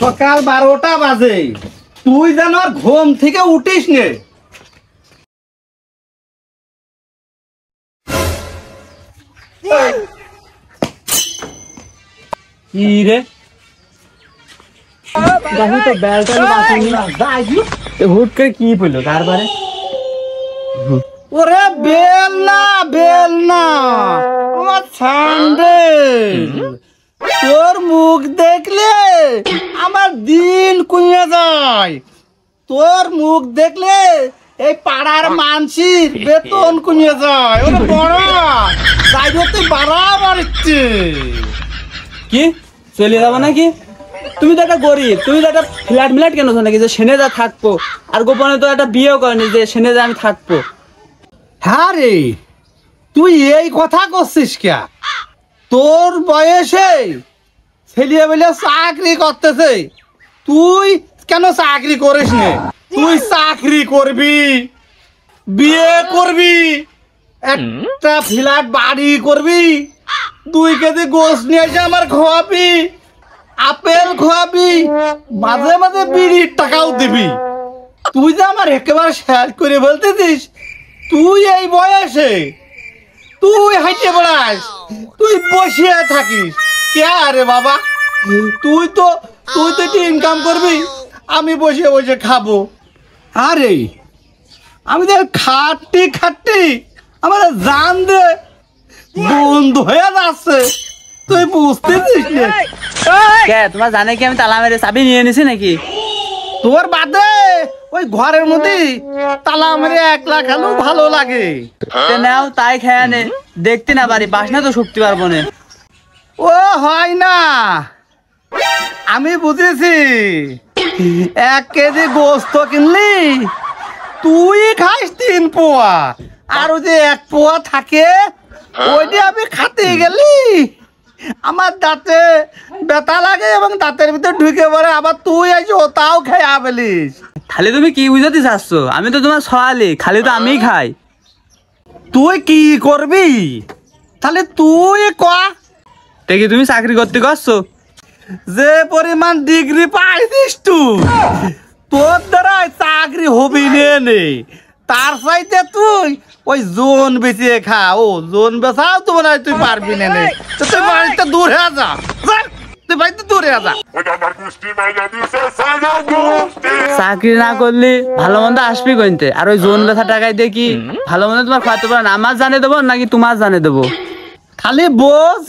সকাল 12টা বাজে, তুই যেন আর ঘুম থেকে উঠিস নে। কি রে দেখি তো বেলটা হুট করে কি বললো তারপরে? ওরে বেল না আমার স্যান্ডেল। তোর মুখ দেখলে আমার দিন কমে যায়, তোর মুখ দেখলে এই পাড়ার মানসির বেতন কমে যায়। ওরে বড় যাইতে বাড়াবার ইচ্ছে। কি চলে যাবো নাকি? তুমি তো একটা গরিব, তুমি তো একটা ফ্ল্যাট মিলাট কেন নাকি যে সেনে যা থাকবো, আর গোপনে তো একটা বিয়েও করেনি যে সেনে যা আমি থাকবো। হ্যাঁ রে, তুই এই কথা করছিস কে? তোর বয়সে ছেলে বেলে চাকরি করতেছে, তুই কেন চাকরি করিস না? তুই চাকরি করবি, বিয়ে করবি, একটা ফ্ল্যাট বাড়ি করবি, 2 কেজি গোস নিয়ে এসে আমার খাওয়াবি, আপেল খাওয়াবি, মাঝে মাঝে বিড়ির টাকাও দিবি। তুই যে আমার একেবারে শেষ করে বলতেছিস। তুই এই বয়সে তুই হাইটে বেড়াস, তুই বসিয়ে থাকিস কে? আরে বাবা, তুই তো ইনকাম করবি, আমি বসে বসে খাবো। আরে আমি তো খাটটি আমার জান দে বন্ধ হয়ে যাচ্ছে, তুই বুঝতেছিস না? তোমার জানে কি আমি তালা মেরে চাবি নিয়ে নিছি নাকি? তোর বাদে ওই ঘরের মধ্যে তালা মেরে 1 লাখ খেলেও ভালো লাগে। নাও তাই খেয়ে নে, দেখতে না পারি পাস না তো শক্তি পারবো না। ও হয় না, আমি বুঝেছি। 1 কেজি গোস্ত কিনলি তুই খাইস 3 পোয়া, আর ওই যে 1 পোয়া থাকে ওইটা আমি খাতে গেলি আমার দাঁতে ব্যথা লাগে এবং দাঁতের ভিতরে ঢুকে পড়ে, আবার তুই আজ ওটাও খেয়ে ফেলিস। খালি তুমি কি বুঝাতে চাচ্ছ? আমি তো তোমার সওয়ালি, খালি তো আমিই খাই। তুই কি করবি তাহলে? তুই কয়া দেখি তুমি চাকরি করতে করছো, যে পরিমাণ ডিগ্রি পাইছিস তুই, তোর দ্বারা চাকরি হবি নে। তার চাইতে তুই ওই জোন বেঁচে খা। ও জোন বেচাও তো মনে হয় তুই পারবি না। তুই বাড়িতে দূর হয়ে যা, তুই বাড়িতে দূর হয়ে যা। চাকরি না করলে ভালো মন্দ আসবি কইতে, আর ওই জোন বেচা টাকায় দেখি ভালো মন্দ তোমার খাওয়াতে পারেন। আমার জানে দেবো নাকি তোমার জানে দেবো? খালি বোঝ,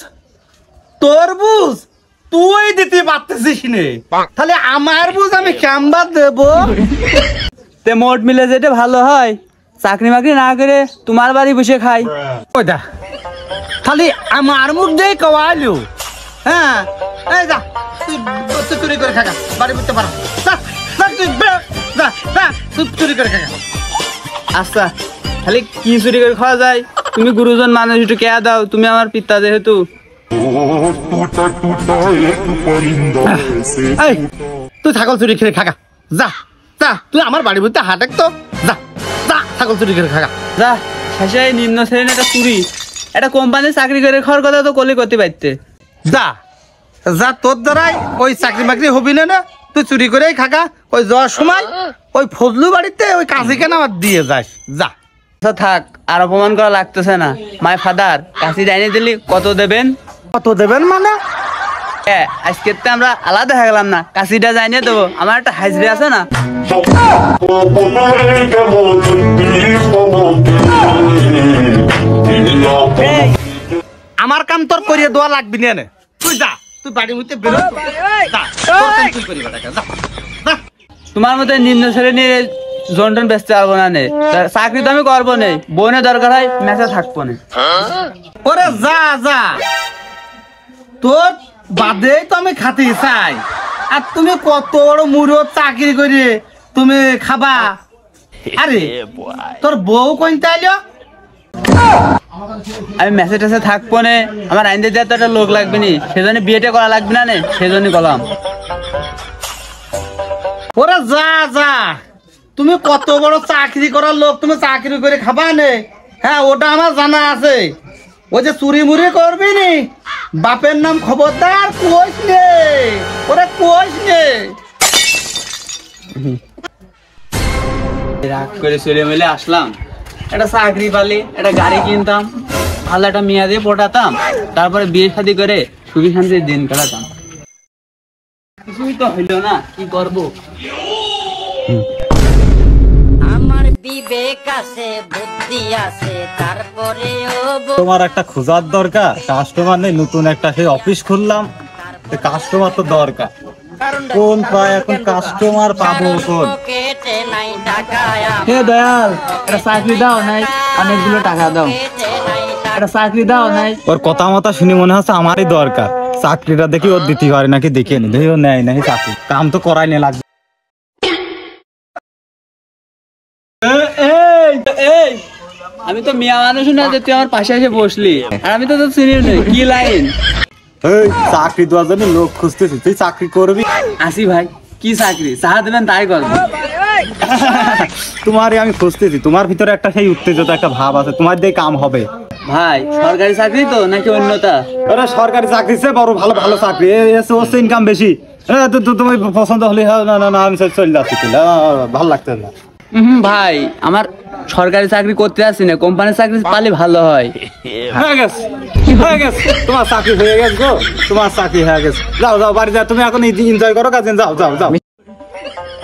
তোর বুঝ তুই দিতে পারতেছিস নে, তাহলে আমার বুঝ আমি কেমবা দেবো? তে মোট মিলে যেটা ভালো হয়, চাকরি মাকরি না করে তোমার বাড়ি বসে খাই। ওইটা খালি আমার মুখ দিয়ে কওয়াইলো। হ্যাঁ এই যা, তুই চুরি করে খাগা, বাড়ি বুঝতে পারো। তুই চুরি করে খাগা। আচ্ছা, খালি কি চুরি করে খাওয়া যায়? তুমি গুরুজন মানুষ, একটু কেয়া দাও, তুমি আমার পিতা যেহেতু। তুই ছাগল চুরি করে খাগা, যা যা। তুই আমার বাড়ি বুঝতে হাটেক তো, যা যা ছাগল চুরি করে খাগা যা। শেষে নিম্ন শ্রেণীর একটা চুরি, একটা কোম্পানি চাকরি করে খাওয়ার কথা তো কলি করতে পারতে। যা যা, তোর দ্বারাই ওই চাকরি বাকরি হবি না। তুই চুরি করেই খাগা। ওই যাওয়ার সময় ওই ফজলু বাড়িতে ওই কাশি কেন আমার দিয়ে যাস, যা। আচ্ছা থাক, আর অপমান করা লাগতেছে না। মাই ফাদার, কাশি ডাইনে দিলি কত দেবেন? কত দেবেন মানে? আজকে তো আমরা আলাদা হয়ে গেলাম না, কাশিটা জানিয়ে দেবো। আমার একটা হাজরি আছে না? আমার কাম তোর করিয়ে দেওয়া লাগবি না। তুই যা, তুই বাড়ির মধ্যে বেরো। তোমার মতো নিম্ন শ্রেণীর জন্টন বেচতে পারবো না, চাকরি তো আমি করবো না। বোনের দরকার হয় মেসে থাকবো না। ওরে যা যা, তোর বাদেই তো আমি খাতে চাই। আর তুমি কত বড় মুড়ো চাকরি করে তুমি খাবা? আরে তোর বউ কোনটা আইলো? আমি মেসে টেসে থাকবো না, আমার আইনতে দেওয়ার তো একটা লোক লাগবে নি, সেজন্য বিয়েটা করা লাগবে না, সেজন্য করলাম। ওরে যা যা, তুমি কত বড় চাকরি করার লোক, তুমি চাকরি করে খাবা নে? হ্যাঁ ওটা আমার জানা আছে। ওই যে চুরি মুড়ি করবি নি, বাপের নাম খবরদার কইস নে। ওরে কোষ নে রাগ করে চলে মিলে আসলাম, একটা চাকরি পালি, একটা গাড়ি কিনতাম, ভালো একটা মেয়া দিয়ে পটাতাম, তারপরে বিয়ে শাদী করে সুখী শান্তির দিন কাটাতাম। কিছুই তো হইলো না, কি করবো? আমার বিবেক আছে, বুদ্ধি আছে, তারপরেও তোমার একটা খোঁজার দরকার, কাস্টমার নেই, নতুন একটা সেই অফিস খুললাম, কাস্টমার তো দরকার। কোন পায় এখন কাস্টমার পাবো কোন? পকেটে নাই টাকা, হে দয়াল, একটা চাকরি দাও নাই, অনেকগুলো টাকা দাও, পকেটে নাই টাকা। একটা চাকরি দাও নাই। ওর কথা মতো শুনে মনে হচ্ছে আমারই দরকার। চাকরিটা দেখি ওর দিতে পারে নাকি দেখে নি, দেখি ও নেয় নাকি চাকরি, কাম তো করাই নি লাগবে। এই আমি তো মিয়া মানুষ না যে তুই আমার পাশে এসে বসলি, আর আমি তো তোর চিনি নেই। কি লাইন? এই চাকরি দেওয়ার জন্য লোক খুঁজতেছি, তুই চাকরি করবি? আসি ভাই, কি চাকরি চাহা দেবেন তাই করবো। তোমারই আমি খুঁজতেছি, তোমার ভিতরে একটা সেই উত্তেজিত একটা ভাব আছে, তোমার দিয়ে কাম হবে। ভাই সরকারি চাকরি তো নাকি অন্যতা? আরে সরকারি চাকরি সে বড় ভালো ভালো চাকরি, হচ্ছে ইনকাম বেশি। তুমি পছন্দ হলে না না না আমি চলে যাচ্ছি, ভালো লাগতে না। ভাই আমার সরকারি চাকরি করতে আসছি না, কোম্পানির চাকরি পালে ভালো হয়। হয়ে গেছে, হয়ে গেছে, তোমার চাকরি হয়ে গেছে গো, তোমার চাকরি হয়ে গেছে। যাও যাও বাড়ি যাও, তুমি এখন এনজয় করো কাজে, যাও যাও যাও।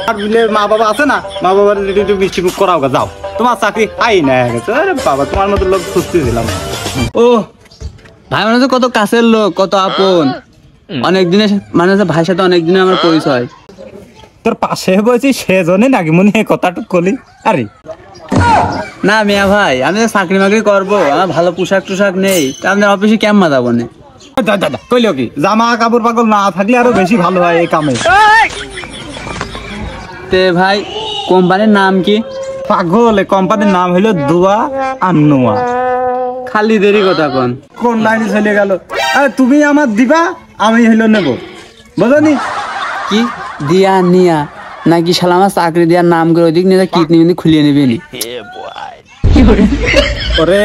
আর মা বাবা আছে না, মা বাবার একটু মিষ্টি মুখ করাও গা, যাও। তোমার চাকরি হাই না হয়ে গেছে। আরে বাবা, তোমার মতো লোক খুঁজতেছিলাম। ও ভাই মানে কত কাছের লোক, কত আপন, অনেক দিনের মানে ভাইয়ের সাথে অনেক দিনে আমার পরিচয়। তোর পাশে বলছি সেজনে নাকি মনে হয় কথাটুক কলি? আরে না মিয়া ভাই, আমি তো চাকরি মাকরি করবো, আমার ভালো পোশাক টোশাক নেই, তা আপনার অফিসে কেমন যাবো না? দাদা কইল কি, জামা কাপড় পাগল না থাকলে আরো বেশি ভালো হয় এই কামে। তে ভাই কোম্পানির নাম কি? পাগল, কোম্পানির নাম হইলো দুয়া আর নোয়া। খালি দেরি কথা কোন? কোন লাইনে চলে গেল? আরে তুমি আমার দিবা, আমি হইলো নেব, বুঝনি? কি দিয়া নিয়া নাকি শালা আমার চাকরি দেওয়ার নাম করে ওইদিক নিয়ে কিডনি মিডনি খুলিয়ে নেবে নি? ওরে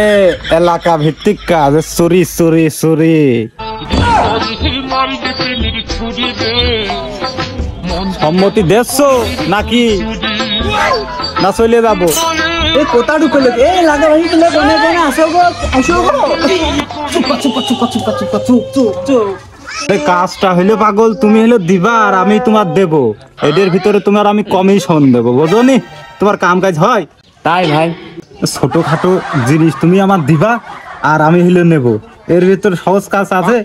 এলাকা ভিত্তিক কাজ, চুরি চুরি চুরি। সম্মতি দেখছো নাকি না চলে যাবো? এই কোথা ঢুকলো? এই লাগা ভাই, তুমি কোনে কোনে আসো গো, আসো গো। চুপ চুপ চুপ চুপ চুপ চুপ চুপ চুপ। এই কাজটা হইলো পাগল, তুমি হইলো দিবা আর আমি তোমার দেব, এদের ভিতরে তোমার আমি কমিশন দেবো, বুঝনি? তোমার কাম কাজ হয় তাই ভাই? ছোটখাটো জিনিস তুমি আমার দিবা আর আমি হইলো নেব, এর ভিতরে সহজ কাজ আছে?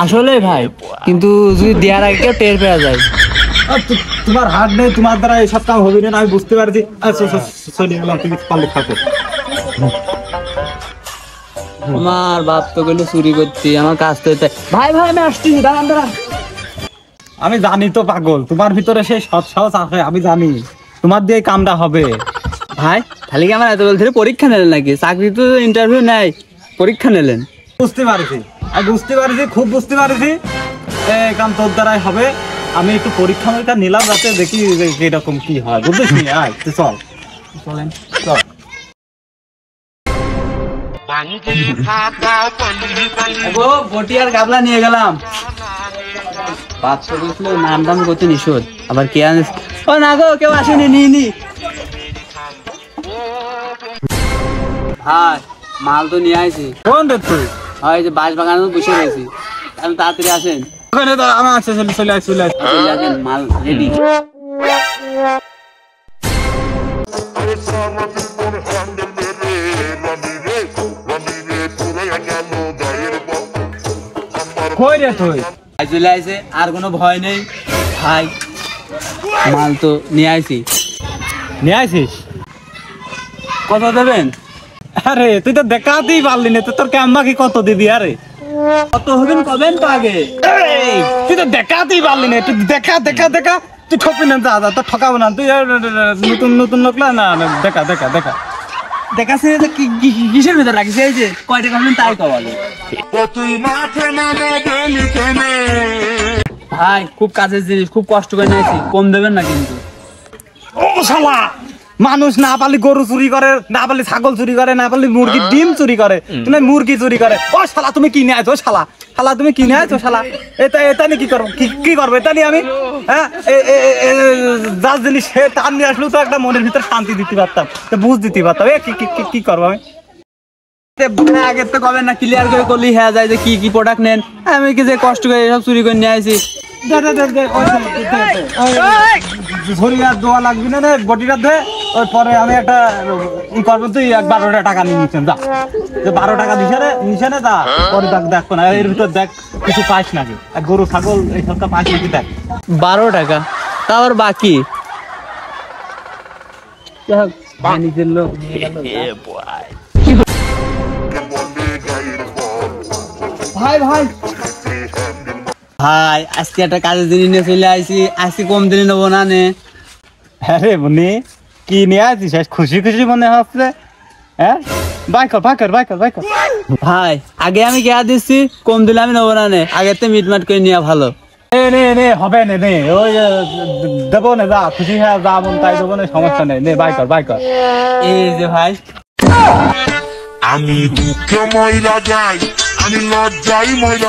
আসলে ভাই, কিন্তু যদি দেওয়ার আগে কেউ টের পেয়ে যায়। তোমার হাত নেই, তোমার দ্বারা এইসব কাম হবে না, আমি বুঝতে পারছি। চলে গেলাম, তুমি পারলে থাকো। আমার বাপ তো গেলো চুরি করতে, আমার কাজ তো এটাই। ভাই ভাই আমি আসছি, দাঁড়ান দাঁড়ান। আমি জানি তো পাগল, তোমার ভিতরে সেই সৎ সাহস আছে, আমি জানি তোমার দিয়ে কামটা হবে। ভাই খালি কি আমার এত বল ধরে পরীক্ষা নিলেন নাকি? চাকরি তো ইন্টারভিউ নেয়, পরীক্ষা নিলেন? বুঝতে পারছি, আমি বুঝতে পারছি, খুব বুঝতে পারছি। এই কাম তোর দ্বারাই হবে, আমি একটু পরীক্ষা মরীক্ষা নিলাম যাতে দেখি যে কিরকম কি হয়, বুঝলিস নি? আয় তুই চল, চলেন। চল। ও বটি আর গাবলা নিয়ে গেলাম। পাঁচশো বলছিল নাম দাম করতে নিষেধ, আবার কে আনিস? ও না গো, কেউ আসেনি, নিয়ে নি। হ্যাঁ মাল তো নিয়ে আইছি। কোন রে তুই? হয় যে বাঁশ বাগানে বসে রয়েছি, তাহলে তাড়াতাড়ি আসেন। ওখানে তো আমার আছে, চলে আয়, চলে আয়। চলে আসেন, মাল রেডি। কই রে তুই? ভাই চলে আইছে, আর কোনো ভয় নেই ভাই, মাল তো নিয়ে আইছি। নিয়ে আসিস? কত দেবেন? আরে তুই তো দেখাতেই পারলি না, তোর ক্যাম্বা কি কত দিবি? আরে কত হবেন কবেন তো আগে? এই, তুই তো দেখাতেই পারলি না, তুই দেখা দেখা দেখা, তুই ঠকবি না, যা যা, তোর ঠকাবো না, তুই নতুন নতুন লোক না, না দেখা দেখা দেখা। দেখাচ্ছে যে কিসের ভিতরে রাখিস? এই যে কয় টাকা হবেন তাই কবালো। ভাই খুব কাজের জিনিস, খুব কষ্ট করে নিয়েছি, কম দেবেন না কিন্তু। ও শালা, মানুষ না পারলে গরু চুরি করে, না পারলে ছাগল চুরি করে, না পারলে মুরগির ডিম চুরি করে, তুমি মুরগি চুরি করে। ও শালা তুমি কিনে আছো শালা, শালা তুমি কিনে আছো শালা। এটা নিয়ে কি করবো, কি করবো এটা নিয়ে আমি? হ্যাঁ, যার জিনিস সে তার নিয়ে আসলেও তো একটা মনের ভিতরে শান্তি দিতে পারতাম, বুঝ দিতে পারতাম। কি করবো আমি? আগে তো কবে না ক্লিয়ার করে করলি হ্যাঁ যায় যে কি কি প্রোডাক্ট নেন, আমি কি যে কষ্ট করে এসব চুরি করে নিয়ে আসি। শরীর আর দোয়া লাগবে না রে, বটিটা দে। ওই পরে আমি একটা ই করবো, তুই 12টা টাকা নিয়ে নিচ্ছেন যা, 12 টাকা নিচে নে যা। পরে দেখ না এর ভিতর দেখ কিছু পাইস নাকি, গরু ছাগল এই সবটা পাইস নাকি দেখ। 12 টাকা তা আবার বাকি। নিজের লোক ভাই ভাই ভাই আজকে একটা কাজের জিনিস নিয়ে চলে আইছি, আজকে কম দিনে নেবো না নে। হ্যাঁ রে বনি, কি নিয়ে আসিস? খুশি খুশি মনে হচ্ছে। হ্যাঁ বাই কর। ভাই আগে আমি কেয়া দিচ্ছি, কম দিলে আমি নেবো না নে, আগের তো মিটমাট করে নেওয়া ভালো। নে হবে নে ওই দেবো না, যা খুশি হ্যাঁ যা মন তাই দেবো না, সমস্যা নেই। নে বাই কর। এই যে ভাই আমি দুঃখে মহিলা যাই, আমি লজ্জাই মহিলা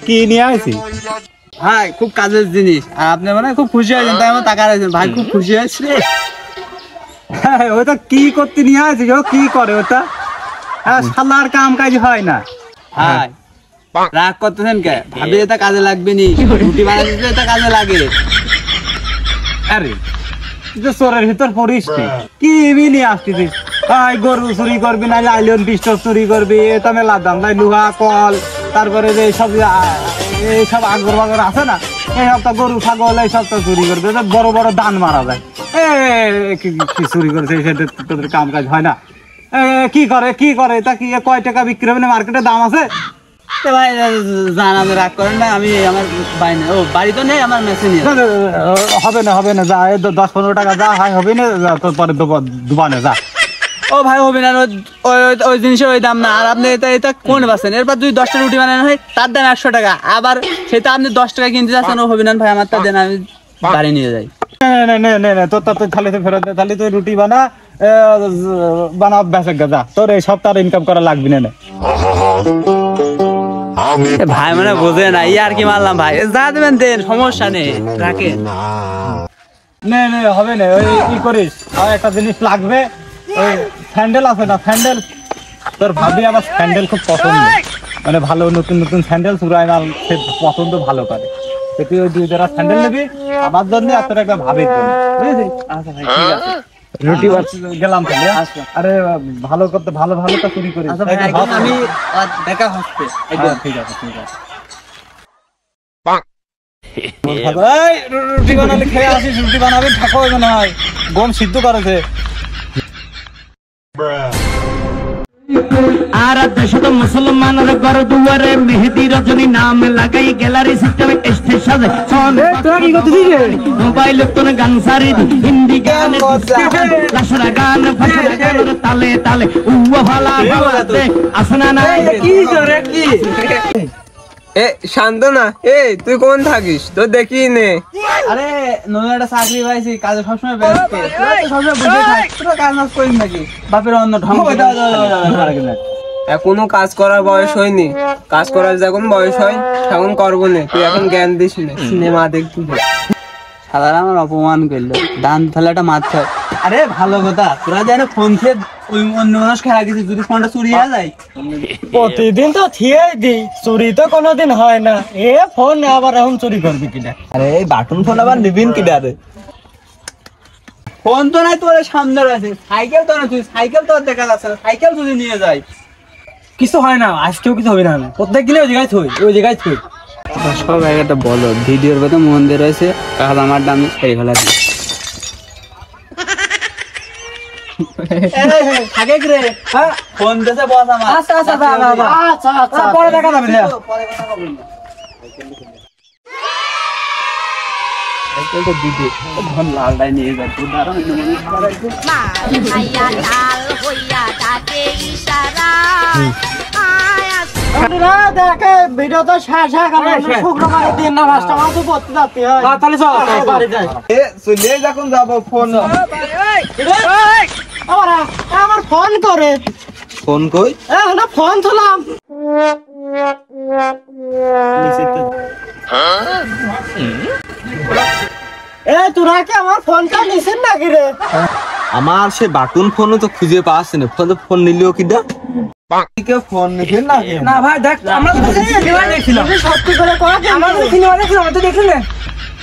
কি নিয়ে আসি? ভাই খুব কাজের জিনিস, আর আপনি মানে খুব খুশি হয়েছেন, তাই আমার টাকা রয়েছেন। ভাই খুব খুশি হয়েছে। হ্যাঁ ওটা কি করতে নিয়ে আসিস? ও কি করে ওটা? হ্যাঁ শালার কাম কাজ হয় না। ভাই রাগ করতেছেন কে? ভাবি এটা কাজে লাগবে নি, রুটি বানাতে এটা কাজে লাগে। আরে চোরের ভিতর পড়িস কি নিয়ে আসছিস? গরু চুরি করবি, না লাইলন পিস্টল চুরি করবি, এটা মেলা দাম ভাই, লোহা কল, তারপরে যে এইসব আগর বাগর আছে না, এই সবটা গরু ছাগল এই সবটা চুরি করবে, বড় বড় দান মারা যায়। কি চুরি করেছে তোদের কাম কাজ হয় না? কি করে তা কি কয় টাকা বিক্রি হবে না? মার্কেটে দাম আছে? ভাই জান আমি রাগ করেন না, আমি আমার বাড়ি তো নেই, আমার মেশিন হবে না যা, 10-15 টাকা যা হয় হবে না, তোর পরে দুবানে যা। ও ভাই হবে না, ওই জিনিসের ওই দাম না। আর আপনি এটা কোন বাসেন? এরপর যদি 10টা রুটি বানানো হয় তার দাম 100 টাকা, আবার সেটা আপনি 10 টাকা কিনতে যাচ্ছেন, ও হবে না ভাই, আমার তার দেন আমি বাড়ি নিয়ে যাই। তোর খালি তো ফেরত দে, তাহলে তুই রুটি বানা বেচে যা, তোর এই সপ্তাহ ইনকাম করা লাগবে না। ভাই মানে বোঝে না, আর কি মারলাম ভাই, যা দেবেন দেন, সমস্যা নেই, রাখেন। হবে না, ওই কি করিস, আর একটা জিনিস লাগবে, ওই স্যান্ডেল আছে না, স্যান্ডেল তোর ভাবি আবার স্যান্ডেল খুব পছন্দ, মানে ভালো নতুন স্যান্ডেল চুরাই মাল সে পছন্দ ভালো করে। তুই ওই 2 জোড়া স্যান্ডেল নিবি আমার জন্য, আর তোর একটা ভাবির জন্য, বুঝেছিস? আচ্ছা ভাই ঠিক আছে, রুটি গেলাম তাহলে। আরে ভালো করতে ভালো তো চুরি করিস। আমি দেখা হচ্ছে। ঠিক আছে রুটি বানালে খেয়ে আসিস, রুটি বানাবি থাকো মনে হয়, গম সিদ্ধ করেছে। আর দেশত মুসলমানের ঘর দুয়ারে মেহেদি রজনী নাম লাগাই গ্যালারি সিস্টেমে স্টেজ সাজে মোবাইল তোর গান সারি হিন্দি গান লাশরা গান ফাশরা গান তালে তালে উওয়া ভালা ভালাতে আসনা নাই কি জোরে কি শান্ত না, তুই কোন থাকিস? তো দেখি নে। আরে নতুন একটা চাকরি পাইছি, কাজে সবসময় ব্যস্ত, সবসময় বুঝে থাক, তোরা কাজ মাজ করিস নাকি? বাপের অন্য ঢং। এখনো কাজ করার বয়স হয়নি, কাজ করার যখন বয়স হয় তখন করবো না। তুই এখন জ্ঞান দিস না, সিনেমা দেখবি। সাধারণ আমার অপমান করলো, ডান থালাটা মারতে। আরে ভালো কথা, তোরা জানো ফোন খেয়ে ওই অন্য মানুষ খেলা গেছে, যদি ফোনটা চুরি হয়ে যায় প্রতিদিন তো থিয়ে দিই, চুরি তো কোনোদিন হয় না। ফোন আবার এখন চুরি করবি কিনা? আরে এই বাটন ফোন আবার নিবিন কিনা? রে ফোন তো নাই তোর সামনে আছে, সাইকেল তো না, তুই সাইকেল তো দেখা যাচ্ছে না, সাইকেল যদি নিয়ে যায় কিছু হয় না, আজকেও কিছু হবে না, প্রত্যেক দিনে ওই জায়গায় থই। সব একটা বলো, ভিডিওর কথা মন দিয়ে রয়েছে, কাজ আমার দামে সেই ফেলা দিই। থাকে রে ফোন দেশে বস আমার। আচ্ছা পরে দেখা যাবে। লালটাই নিয়ে যাচ্ছে, লাল হইয়া ডাকে ইশারা দেখে ভিডিও তো শেষ হয়ে গেল, শুক্রবারের দিন না ভাসটা আমার তো পড়তে যাচ্ছি হয়। তাহলে চল বাড়ি যাই। চলে যখন যাবো ফোন আমার ফোন করে ফোন কই ফোন তুলাম। তোরা কি আমার ফোনটা নিছেন নাকি রে? আমার সে বাটন ফোনও তো খুঁজে পাচ্ছি না, ফোন নিলেও কিটা ফোন নিছেন না? না ভাই দেখ আমরা তো সিনেমা দেখছিলাম, সত্যি করে কয়া আমরা তো সিনেমা দেখছিলাম, তো দেখলে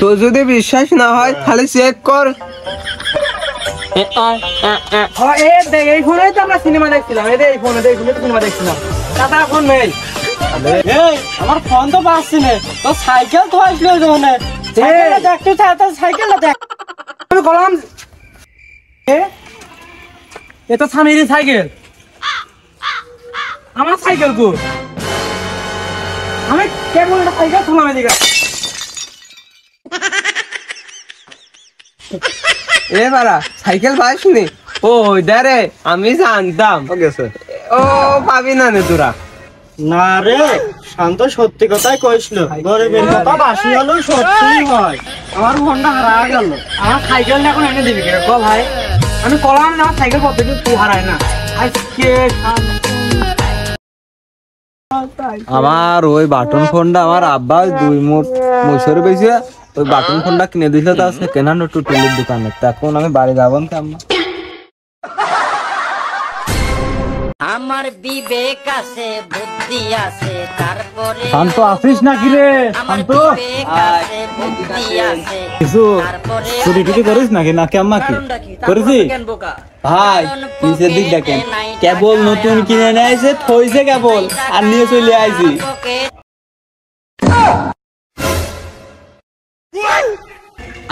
তো যদি বিশ্বাস না হয় খালি চেক কর। এই ফোনে তো আমরা সিনেমা দেখছিলাম, এই ফোনে সিনেমা দেখছিলাম, তাছাড়া ফোন নেই। আমার ফোন তো পাচ্ছি না, তো সাইকেল তো আসলো যখন দেখতে চাই, সাইকেলটা দেখ। আমি বললাম এ তো স্বামীর সাইকেল, আমার সাইকেল কো আমি কেবল একটা সাইকেল তুলাম এদিকে। এ বারা সাইকেল পাইস নি? ও দারে আমি জানতাম ও পাবি না নে তোরা। না রে শান্ত, সত্যি কথাই কইছিল, গরিবের কথা বাসি হলেও সত্যি হয়। আমার ফোনটা হারা গেল, আমার সাইকেল এখন এনে দিবি ক ভাই? আমি কলাম না সাইকেল পথে তুই হারায় না আজকে। আমার ওই বাটন ফোনটা আমার আব্বা 2 বছর বেশি ওই বাটন ফোনটা কিনে দিয়েছিল, তা সেকেন্ড হ্যান্ড টুটুলের দোকানে। তখন আমি বাড়ি যাবো না কেমন। আমার বিবেক আছে বুদ্ধি আছে তারপরে শান্ত আছিস নাকি রে? আমার শান্ত বিবেক আছে বুদ্ধি আছে কিছু তারপরে চুরি টুরি করিস নাকি না কেমন কি করেছি? ভাই নিচের দিক দেখেন, কেবল নতুন কিনে নিয়েছে, থইছে কেবল আর নিয়ে চলে আইছি।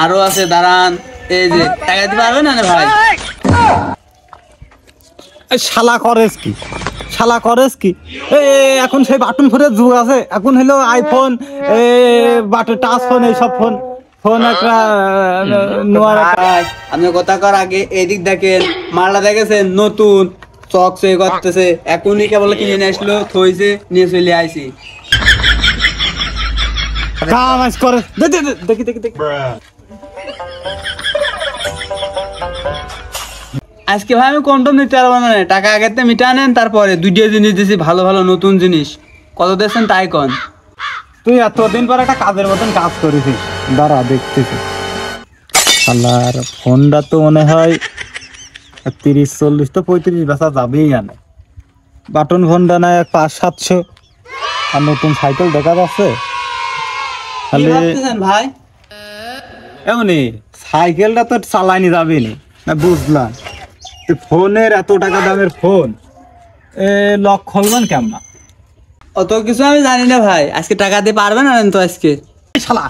আরো আছে দাঁড়ান, এই যে টাকা দিতে পারবেন না ভাই? শালা করেস কি, শালা করেস কি? এখন সেই বাটন ফোনের যুগ আছে, এখন হলো আইফোন, বাটন টাচ ফোন, এইসব ফোন ফোন একটা নোয়ার। ভাই আপনি কথা কর আগে এদিক দেখেন, মালটা দেখেছেন নতুন চক চক করতেছে, এখনই কেবল কিনে নিয়ে আসলো, থইছে নিয়ে চলে আইছি। কাজ করে দেখি দেখি দেখি। আজকে ভাই আমি কন্ডম নিতে পারবো না, টাকা আগেতে মিটা নেন, তারপরে 2টা জিনিস দিছি, ভালো ভালো নতুন জিনিস। কত দিয়েছেন তাই কন। তুই এতদিন পর একটা কাজের মতন কাজ করেছিস, দাঁড়া দেখতেছি। শালার ফোনটা তো মনে হয় 30-40 তো 35 বেচা যাবেই জানে। বাটন ফোনটা না 500-700, আর নতুন সাইকেল দেখা যাচ্ছে। কি ভাবতেছেন ভাই? এমনি সাইকেলটা তো চালানি যাবে না, বুঝলাম। ফোনের এত টাকা দামের ফোন লক খুলবেন কেমন? অত কিছু আমি জানি না ভাই, আজকে টাকা দিয়ে পারবেন না তো আজকে? শালা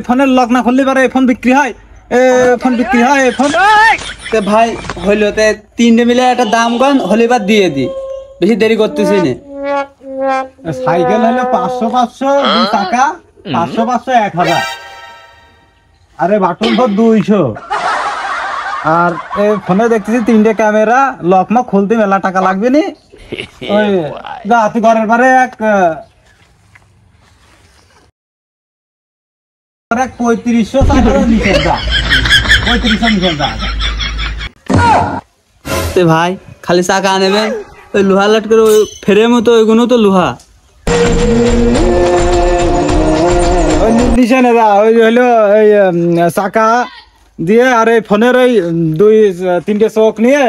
ফোনের লক না খুললে পারে ফোন বিক্রি হয়, ফোন বিক্রি হয় ফোন। ভাই হইলো 3টে মিলে একটা দাম কন, হলে বা দিয়ে দি, বেশি দেরি করতেছি না। সাইকেল হলো 500-500 2 টাকা, 500-500 1000, আরে বাটন ফোন 200। আর এই ফোনে দেখতেছি 3টে ক্যামেরা, লক মা খুলতে মেলা টাকা লাগবে নি। ওই যা তুই ঘরের পারে এক 3500 নিচে যা, 3500 নিচে যা। ভাই খালি চাকা নেবেন, ওই লোহা লাটকের ওই ফেরের মতো ওইগুলো তো লোহা। ওই নিচে না যা, ওই হলো ওই চাকা দিয়ে আর এই ফোনের ওই 2-3টে চোখ নিয়ে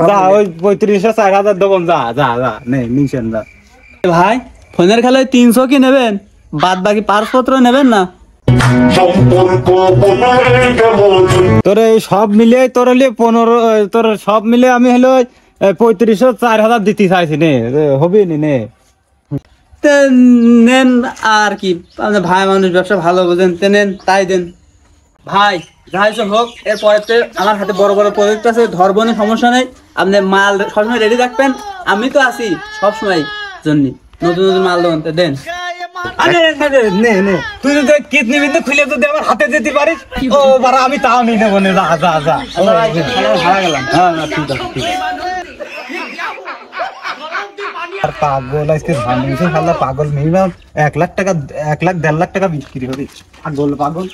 যা, ওই 3500-4000 দেবো, যা যা যা নে নিচে যা। ভাই ফোনের খেলায় 300 কি নেবেন, বাদ বাকি পার্সপত্র নেবেন না? সম্পর্ক বদলে গেল তোর এই সব মিলে তোর হলে 15, তোর সব মিলে আমি হলো 3500-4000 দিতে চাইছি, নে হবে নি নে। তে নেন আর কি, আপনার ভাই মানুষ ব্যবসা ভালো বোঝেন, তে নেন তাই দেন। ভাই যাই হোক, এরপরে আমার হাতে বড় বড় প্রজেক্ট আছে, ধরবনে সমস্যা নেই, আপনি মাল সবসময় রেডি রাখবেন, আমি তো আছি সবসময় জন্য, নতুন নতুন মাল দেবেন, দেন। আরে নে নে, তুই যদি কিডনি বিন্দু খুলে যদি আমার হাতে দিতে পারিস, ও বারা আমি তাও নিয়ে নেবো, যা যা যা। হারা গেলাম। হ্যাঁ ঠিক আছে ঠিক আছে। পাগল আজকে ধান নিয়েছে শালা পাগল মিনিমাম 1 লাখ টাকা 1 লাখ 1.5 লাখ টাকা বিক্রি হবে পাগল পাগল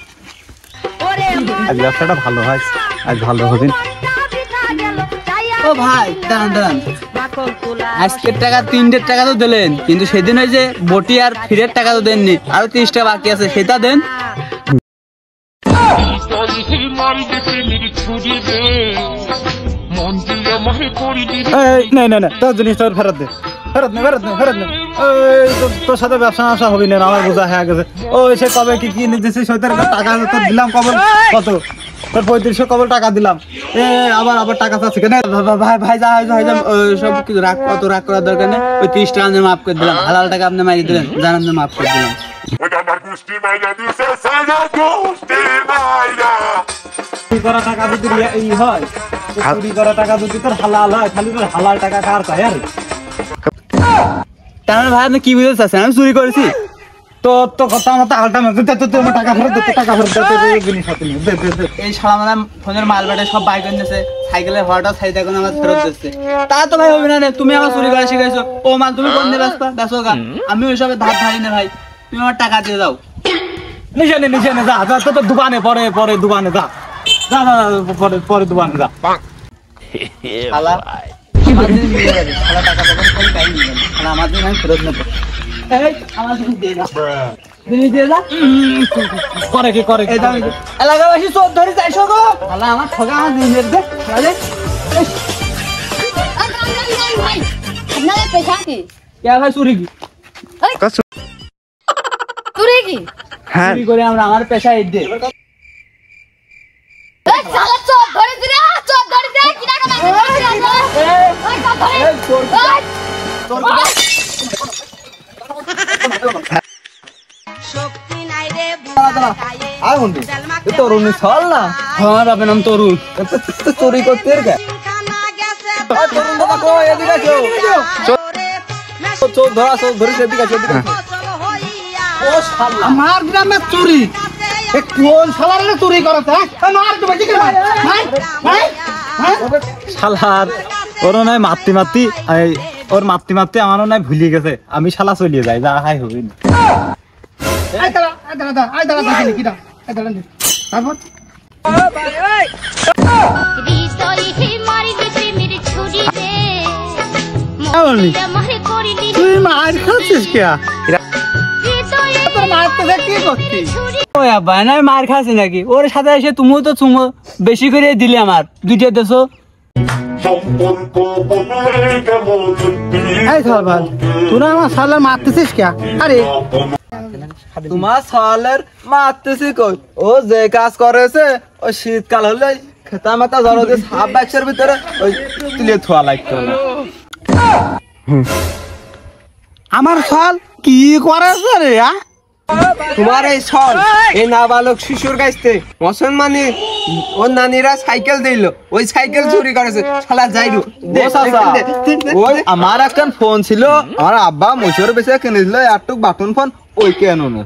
আজ ব্যবসাটা ভালো হয় আজ ভালো হবে ও ভাই দাঁড়ান দাঁড়ান, আজকের টাকা 3 টাকা তো দিলেন, কিন্তু সেদিন ওই যে বটি আর ফিরের টাকা তো দেননি, আরো 30 টাকা বাকি আছে সেটা দেন। না না না তোর জিনিস তোর ফেরত দে ফেরত নে তোর সাথে ব্যবসা হবে না আমার বোঝা হয়ে গেছে। ওই সে কবে কি কিনে দিছিস ওইটার টাকা তোর দিলাম কবে কত তোর 3500 কবে টাকা দিলাম আবার টাকা চাচ্ছি কেন ভাই ভাই যা সব কিছু রাগ কত রাগ করার দরকার নেই, ওই 30 টাকা আমি মাফ করে দিলাম, হালাল টাকা আপনি মাইরে দিলেন, জানান আপনি মাফ করে দিলাম। চুরি করা টাকা যদি ই হয় চুরি করা টাকা যদি তোর হালাল হয় খালি তোর হালাল টাকা কার চাই আর তার মানে ভাই আপনি কি বুঝতে চাচ্ছেন আমি চুরি করেছি? তোর তো কথা মতো আলটা মারতে আমার টাকা ফেরত দে টাকা ফেরত দে জিনিস হাতে নিয়ে দে এই শালা মানে ফোনের মাল বাটে সব বাইক এনেছে, সাইকেলের ভাড়াটা সাইড এখন আমার ফেরত দিচ্ছে, তা তো ভাই হবে না রে, তুমি আমার চুরি করা শিখাইছো, ও মাল তুমি কোন দিয়ে বেচো গা, আমি ওই সবে ধার ধারি না ভাই, তুমি আমার টাকা দিয়ে দাও। নিচে নে যা তো দোকানে পরে দোকানে যা পরে দোকানে যা শালা আমার দিন মিলে যাবে, শালা টাকা তখন কোন টাইম মিলে না, শালা আমার দিন আমি ফেরত নেবো, এই আমার দিন দিয়ে দাও, দিয়ে দাও করে এই দাও এলাকাবাসী চোর ধরে যাইছো গো, শালা আমার ঠগা আমার দিন দিয়ে দে তাহলে আপনাদের পেশা কি? কে ভাই চুরি কি চুরি কি? চুরি করে আমরা আমার পেশা এই দে এই শালা চোর ধরে দিরা, চোর ধরে দে কি টাকা মারবে? এই চোর ধরে এই চোর শক্তি নাই রে আর বন্ধু তরুণী চল না আমার বাপের নাম তরুণ, চুরি করতে রে খানা গেছে তরুণ বাবা কো এদিকে আসো চোর ধরে সেদিকে আসো ফসল হইয়া ও শালা আমার গ্রামে চুরি কোন শালার চুরি করেছে মার তো বেশি করে শালার ওর নয় মারতে ওর মারতে আমারও নয় ভুলিয়ে গেছে, আমি শালা চলিয়ে যাই যা হাই হবে তারপর তুই মার খাচ্ছিস কে মারতে কি করছিস? ওই আব্বা না মার খাসি নাকি, ওর সাথে এসে তুমিও তো চুমো বেশি করে দিলে আমার দুইটা দেশো। এই সরবাল তোরা আমার শালার মারতেছিস কে? আরে তোমার সালের মারতেছি কই ও যে কাজ করেছে ওই শীতকাল হলে খেতা মাতা জড়ো দিয়ে সাপ বাক্সের ভিতরে ওই তুলে থোয়া লাগতো না আমার শাল কি করেছে রে? তোমার এই ছল এই নাবালক শিশুর কাছে মুসলমানি ওর নানিরা সাইকেল দিল ওই সাইকেল চুরি করেছে শালা যাইরু ওই আমার একটা ফোন ছিল আমার আব্বা মশর বেচে কিনে দিল একটু বাটন ফোন ওই কেন না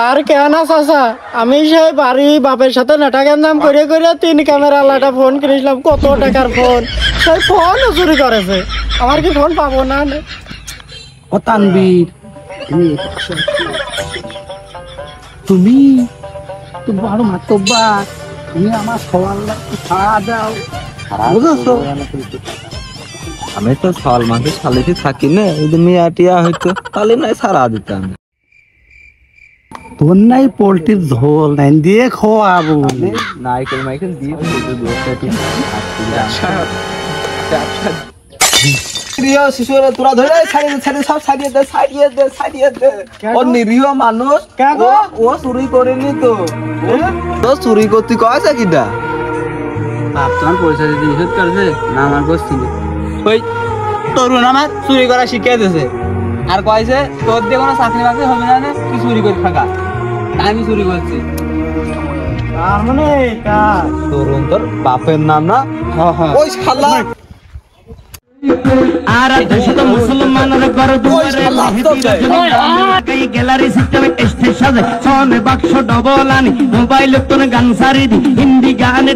আর কেন চাচা আমি সেই বাড়ি বাপের সাথে নেটা গেন্দাম করে 3 ক্যামেরা লাটা ফোন কিনেছিলাম, কত টাকার ফোন, সেই ফোন চুরি করেছে, আমার কি ফোন পাবো না? ও তানবীর তুমি তো বড় মাতব্বা, তুমি আমার সওয়াল ছাড়া দাও বুঝছো? আমি তো সাল মাসে সালিশি থাকি না ওই মিয়া টিয়া হইতো তাহলে নাই সারা দিতাম তোর নাই পোল্ট্রির ঝোল নাই দিয়ে খাওয়াবো, নাইকেল মাইকেল দিয়ে প্রিয় শিশুরা তোরা ধরে ছাড়িয়ে দে ও নিরীহ মানুষ ও চুরি করেনি তো চুরি করতে কয়েছে কিটা তোমার পয়সা দিতে নিষেধ করেছে না আমার গোষ্ঠী ওই তরুণ আমার চুরি করা শিখিয়ে দিয়েছে আর কয়েছে তোর দিয়ে কোনো চাকরি বাকরি হবে না, তুই চুরি করে থাকা, তাই আমি চুরি করছি। তার মানে তরুণ তোর বাপের নাম না ওই শালা আর দেশে মুসলমানের ঘর দুয়ারে গ্যালারি সিস্টেমে স্টেজ সাজে সোনে বাক্স ডবল আনি মোবাইল তোর গান সারি দি হিন্দি গানে